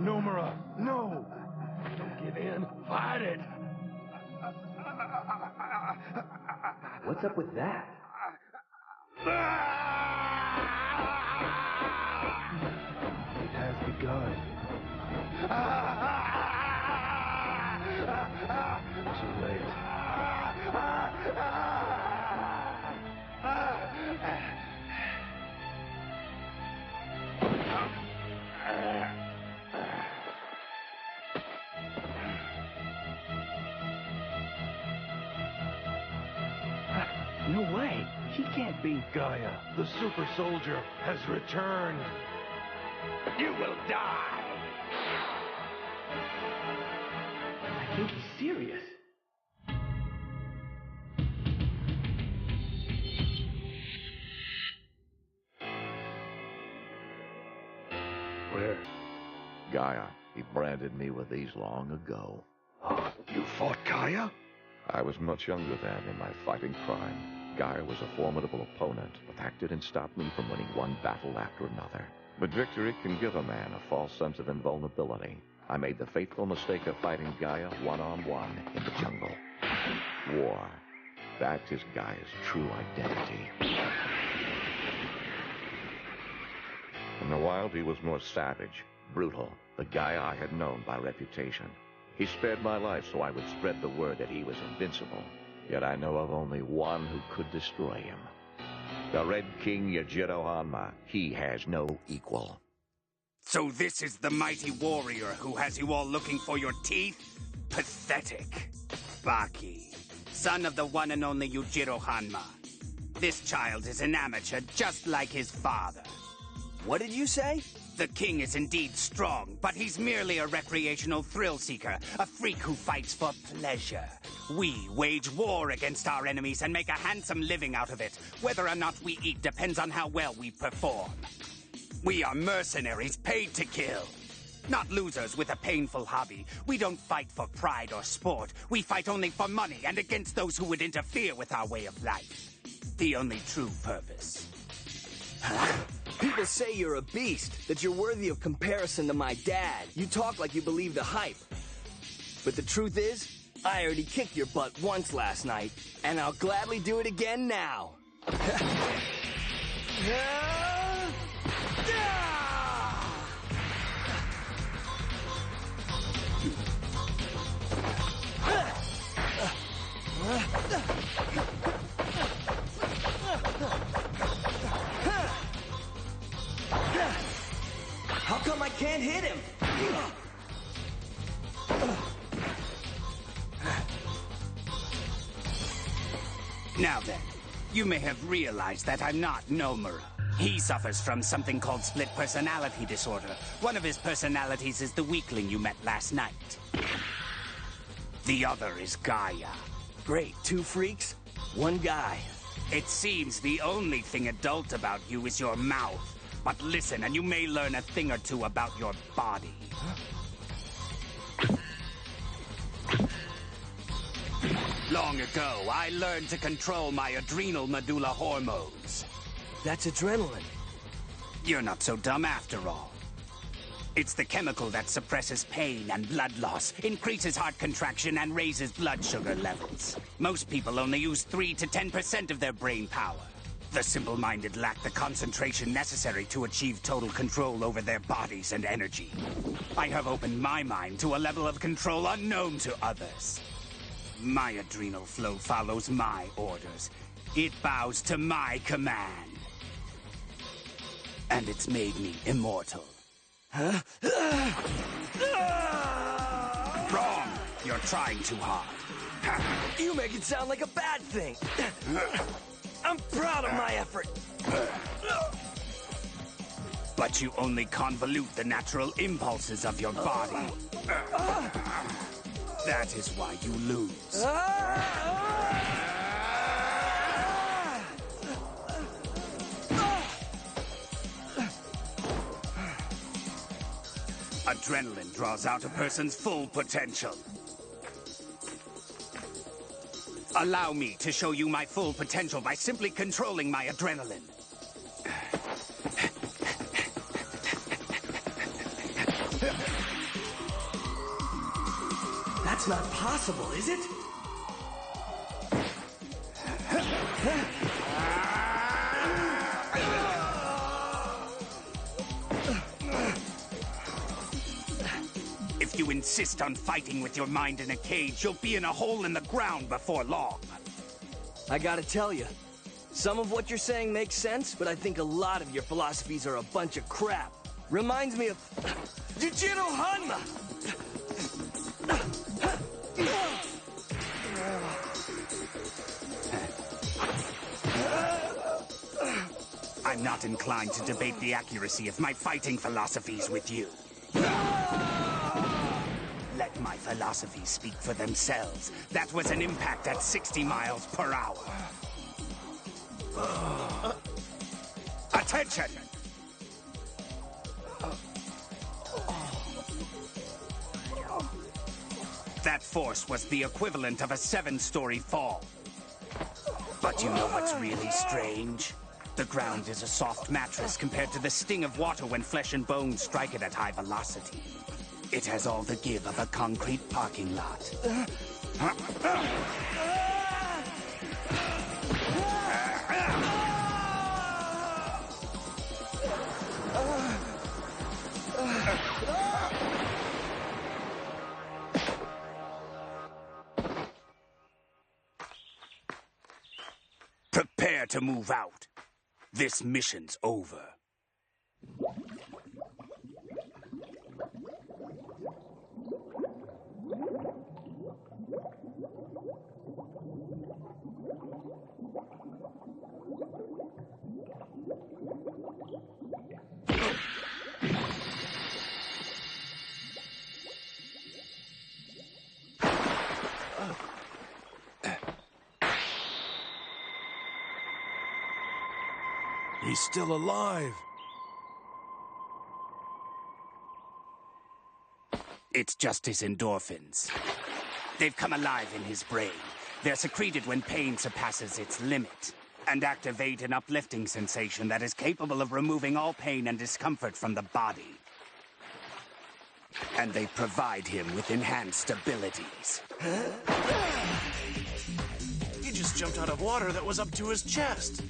Nomura, no! Don't give in. Fight it! What's up with that? It has begun. Too late. No way. He can't be. Gaia, the super soldier, has returned. You will die! I think he's serious. Where? Gaia, he branded me with these long ago. You fought Gaia? I was much younger then in my fighting prime. Gaia was a formidable opponent, but that didn't stop me from winning one battle after another. But victory can give a man a false sense of invulnerability. I made the fateful mistake of fighting Gaia one-on-one in the jungle. War. That is Gaia's true identity. In the wild, he was more savage, brutal, the Gaia I had known by reputation. He spared my life so I would spread the word that he was invincible. Yet I know of only one who could destroy him. The Red King Yajiro Hanma. He has no equal. So this is the mighty warrior who has you all looking for your teeth? Pathetic. Baki, son of the one and only Yujiro Hanma. This child is an amateur just like his father. What did you say? The king is indeed strong, but he's merely a recreational thrill seeker, a freak who fights for pleasure. We wage war against our enemies and make a handsome living out of it. Whether or not we eat depends on how well we perform. We are mercenaries paid to kill. Not losers with a painful hobby. We don't fight for pride or sport. We fight only for money and against those who would interfere with our way of life. The only true purpose. People say you're a beast, that you're worthy of comparison to my dad. You talk like you believe the hype. But the truth is, I already kicked your butt once last night, and I'll gladly do it again now. How come I can't hit him? Now then, you may have realized that I'm not Nomura. He suffers from something called split personality disorder. One of his personalities is the weakling you met last night. The other is Gaia. Great, 2 freaks, 1 guy. It seems the only thing adult about you is your mouth. But listen, and you may learn a thing or two about your body. Long ago, I learned to control my adrenal medulla hormones. That's adrenaline. You're not so dumb after all. It's the chemical that suppresses pain and blood loss, increases heart contraction, and raises blood sugar levels. Most people only use 3 to 10% of their brain power. The simple-minded lack the concentration necessary to achieve total control over their bodies and energy. I have opened my mind to a level of control unknown to others. My adrenal flow follows my orders. It bows to my command. And it's made me immortal. Huh? Wrong! You're trying too hard. You make it sound like a bad thing. I'm proud of my effort. But you only convolute the natural impulses of your body. That is why you lose. Adrenaline draws out a person's full potential. Allow me to show you my full potential by simply controlling my adrenaline. That's not possible, is it? If you insist on fighting with your mind in a cage, you'll be in a hole in the ground before long. I gotta tell you, some of what you're saying makes sense, but I think a lot of your philosophies are a bunch of crap. Reminds me of Jujiro Hanma! I'm not inclined to debate the accuracy of my fighting philosophies with you. Let my philosophies speak for themselves. That was an impact at 60 miles per hour. Attention! That force was the equivalent of a 7-story fall. But you know what's really strange? The ground is a soft mattress compared to the sting of water when flesh and bone strike it at high velocity. It has all the give of a concrete parking lot. Prepare to move out. This mission's over. He's still alive. It's just his endorphins. They've come alive in his brain. They're secreted when pain surpasses its limit, and activate an uplifting sensation that is capable of removing all pain and discomfort from the body. And they provide him with enhanced abilities. He just jumped out of water that was up to his chest.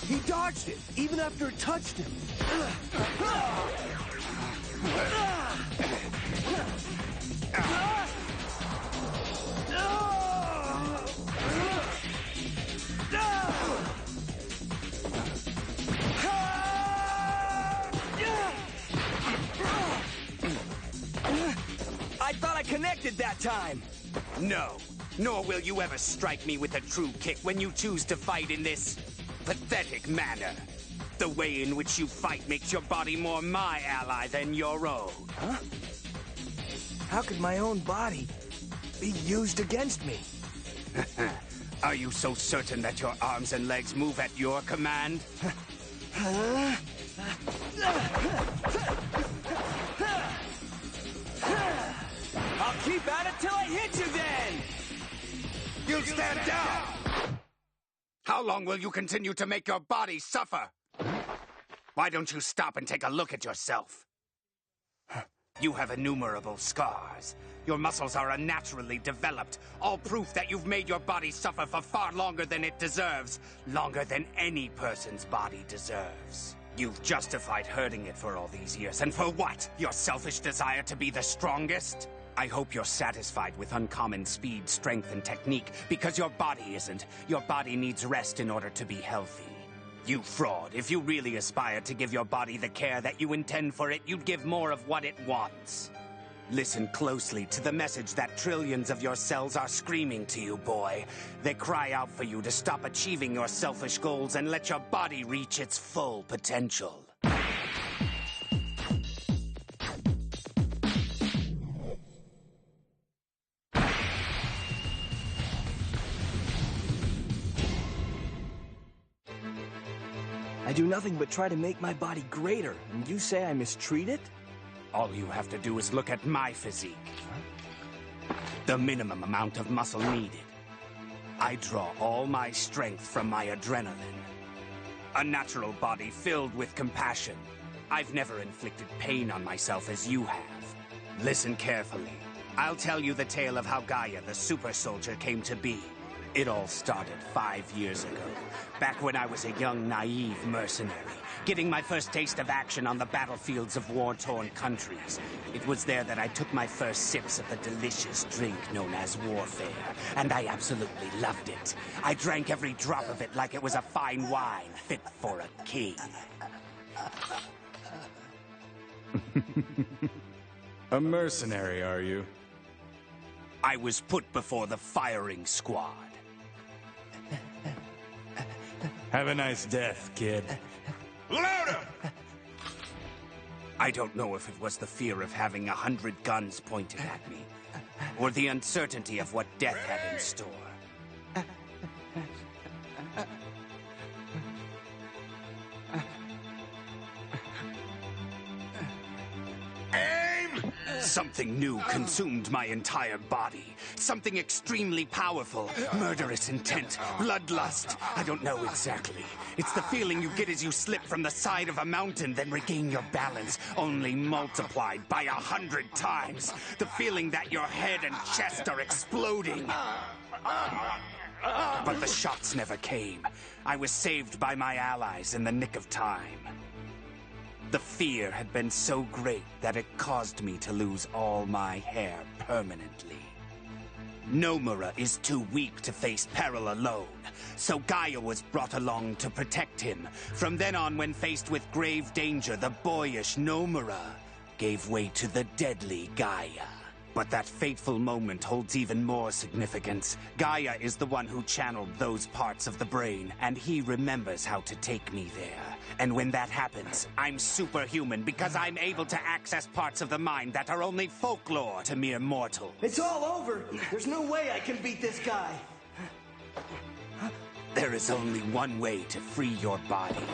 He dodged it, even after it touched him. I thought I connected that time. No, nor will you ever strike me with a true kick when you choose to fight in this pathetic manner. The way in which you fight makes your body more my ally than your own. Huh? How could my own body be used against me? Are you so certain that your arms and legs move at your command? I'll keep at it till I hit you then! You stand down! How long will you continue to make your body suffer? Why don't you stop and take a look at yourself? You have innumerable scars. Your muscles are unnaturally developed, all proof that you've made your body suffer for far longer than it deserves. Longer than any person's body deserves. You've justified hurting it for all these years, and for what? Your selfish desire to be the strongest? I hope you're satisfied with uncommon speed, strength, and technique, because your body isn't. Your body needs rest in order to be healthy. You fraud. If you really aspire to give your body the care that you intend for it, you'd give more of what it wants. Listen closely to the message that trillions of your cells are screaming to you, boy. They cry out for you to stop achieving your selfish goals and let your body reach its full potential. I do nothing but try to make my body greater, and you say I mistreat it? All you have to do is look at my physique. The minimum amount of muscle needed. I draw all my strength from my adrenaline. A natural body filled with compassion. I've never inflicted pain on myself as you have. Listen carefully. I'll tell you the tale of how Gaia, the super soldier, came to be. It all started 5 years ago, back when I was a young, naive mercenary, getting my first taste of action on the battlefields of war-torn countries. It was there that I took my first sips of the delicious drink known as warfare, and I absolutely loved it. I drank every drop of it like it was a fine wine fit for a king. A mercenary, are you? I was put before the firing squad. Have a nice death, kid. Load him! I don't know if it was the fear of having 100 guns pointed at me, or the uncertainty of what death had in store. Aim! Something new consumed my entire body. Something extremely powerful. Murderous intent. Bloodlust. I don't know exactly. It's the feeling you get as you slip from the side of a mountain, then regain your balance, only multiplied by 100 times. The feeling that your head and chest are exploding. But the shots never came. I was saved by my allies in the nick of time. The fear had been so great that it caused me to lose all my hair permanently. Nomura is too weak to face peril alone, so Gaia was brought along to protect him. From then on, when faced with grave danger, the boyish Nomura gave way to the deadly Gaia. But that fateful moment holds even more significance. Gaia is the one who channeled those parts of the brain, and he remembers how to take me there. And when that happens, I'm superhuman because I'm able to access parts of the mind that are only folklore to mere mortals. It's all over! There's no way I can beat this guy! There is only one way to free your body.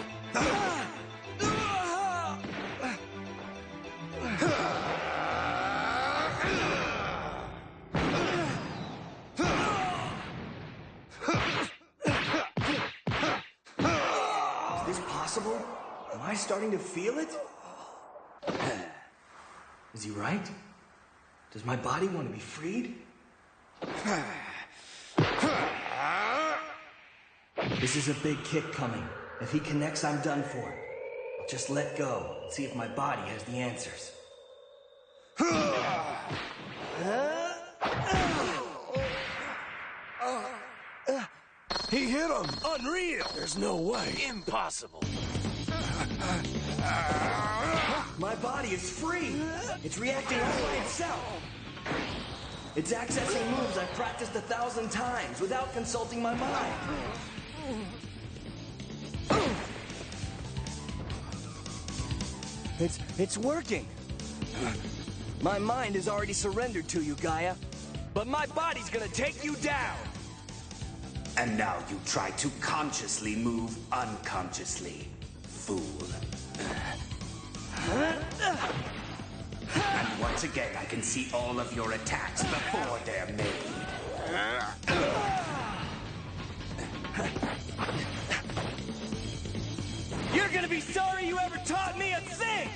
Is this possible? Am I starting to feel it? Is he right? Does my body want to be freed? This is a big kick coming. If he connects, I'm done for. I'll just let go and see if my body has the answers. He hit him! Unreal! There's no way. Impossible. My body is free! It's reacting all by itself! It's accessing moves I've practiced 1,000 times without consulting my mind. It's working! My mind has already surrendered to you, Gaia. But my body's gonna take you down! And now you try to consciously move unconsciously, fool. And once again, I can see all of your attacks before they're made. You're gonna be sorry you ever taught me a thing!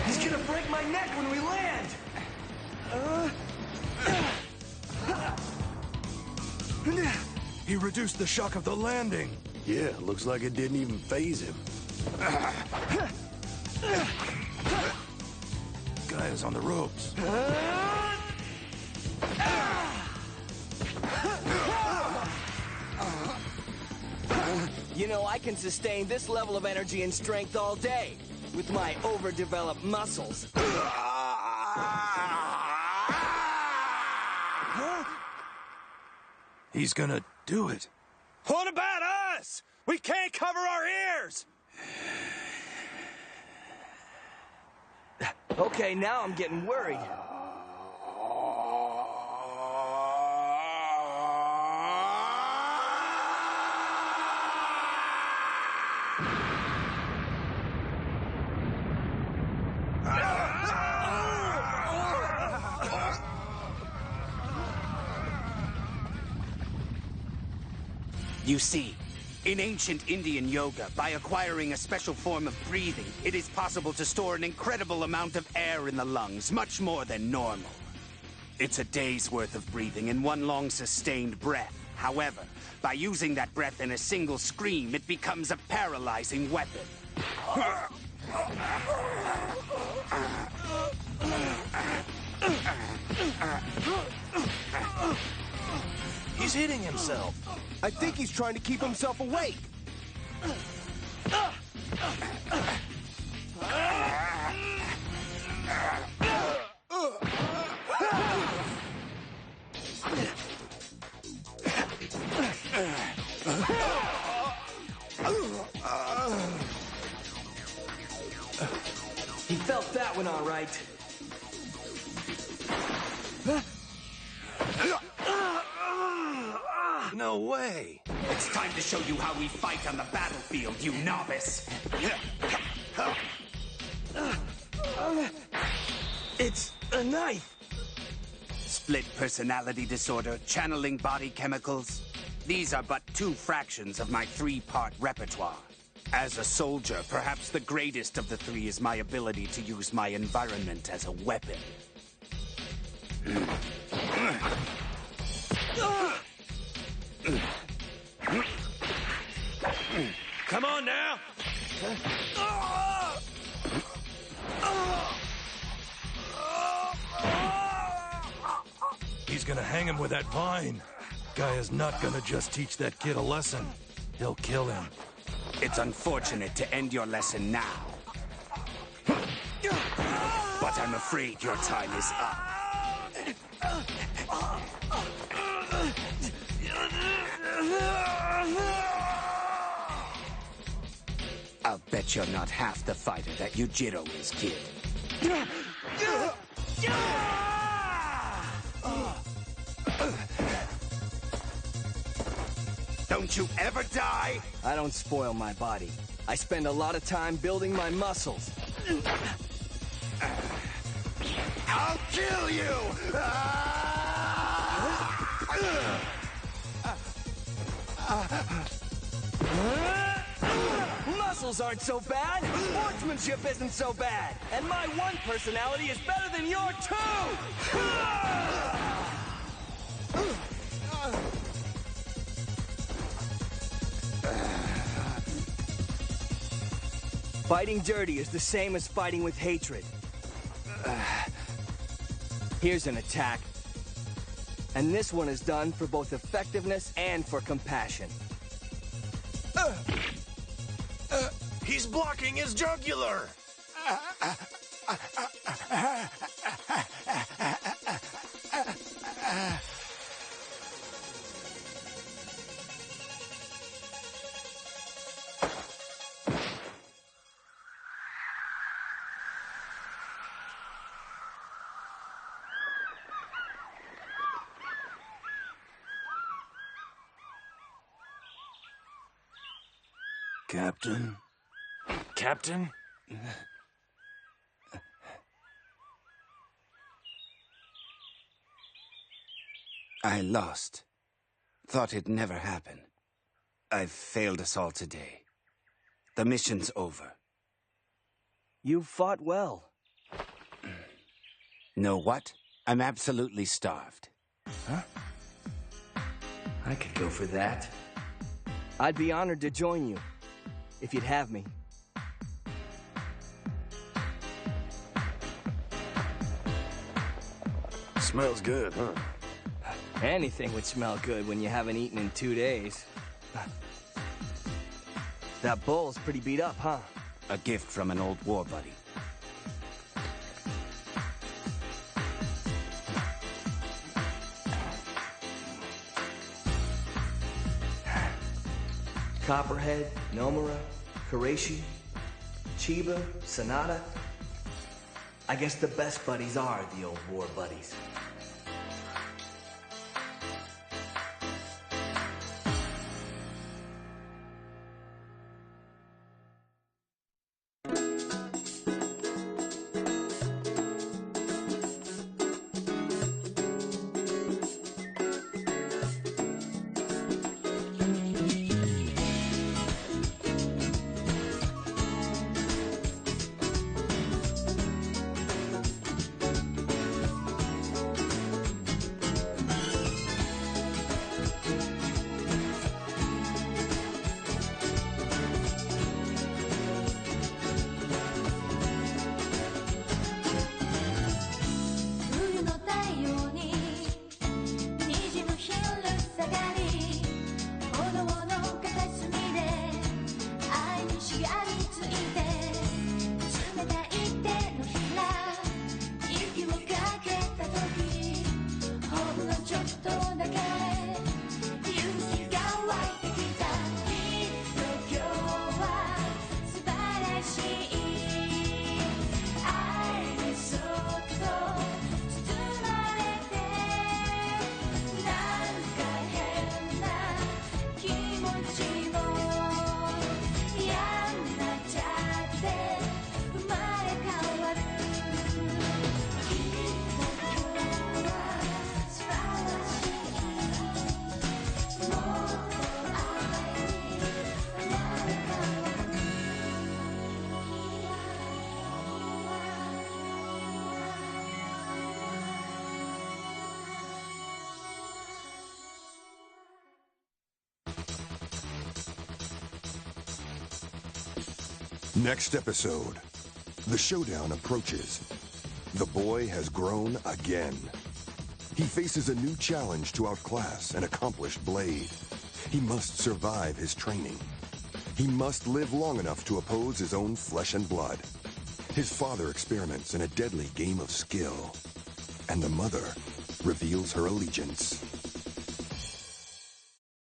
He's gonna break my neck when we land! He reduced the shock of the landing. Yeah, looks like it didn't even faze him. Guy is on the ropes. You know, I can sustain this level of energy and strength all day with my overdeveloped muscles. He's gonna do it. What about us? We can't cover our ears! Okay, now I'm getting worried. You see, in ancient Indian yoga, by acquiring a special form of breathing, it is possible to store an incredible amount of air in the lungs, much more than normal. It's a day's worth of breathing in one long sustained breath. However, by using that breath in a single scream, it becomes a paralyzing weapon. He's hitting himself. I think he's trying to keep himself awake. He felt that one all right. No way. It's time to show you how we fight on the battlefield, you novice. It's a knife. Split personality disorder, channeling body chemicals. These are but two fractions of my three-part repertoire. As a soldier, perhaps the greatest of the three is my ability to use my environment as a weapon. Come on now. He's gonna hang him with that vine. Guy is not gonna just teach that kid a lesson. He'll kill him. It's unfortunate to end your lesson now. But I'm afraid your time is up. I'll bet you're not half the fighter that Yujiro is, kid. Don't you ever die? I don't spoil my body. I spend a lot of time building my muscles. I'll kill you! Muscles aren't so bad. Sportsmanship isn't so bad. And my one personality is better than your two! Fighting dirty is the same as fighting with hatred. Here's an attack. And this one is done for both effectiveness and for compassion. He's blocking his jugular. Captain? Captain? I lost. Thought it'd never happen. I've failed us all today. The mission's over. You fought well. Know what? I'm absolutely starved. Huh? I could go for that. I'd be honored to join you, if you'd have me. Smells good, huh? Anything would smell good when you haven't eaten in 2 days. That bowl's pretty beat up, huh? A gift from an old war buddy. Copperhead, Nomura, Kureishi, Chiba, Sonata. I guess the best buddies are the old war buddies. Next episode, the showdown approaches. The boy has grown again. He faces a new challenge to outclass an accomplished blade. He must survive his training. He must live long enough to oppose his own flesh and blood. His father experiments in a deadly game of skill. And the mother reveals her allegiance.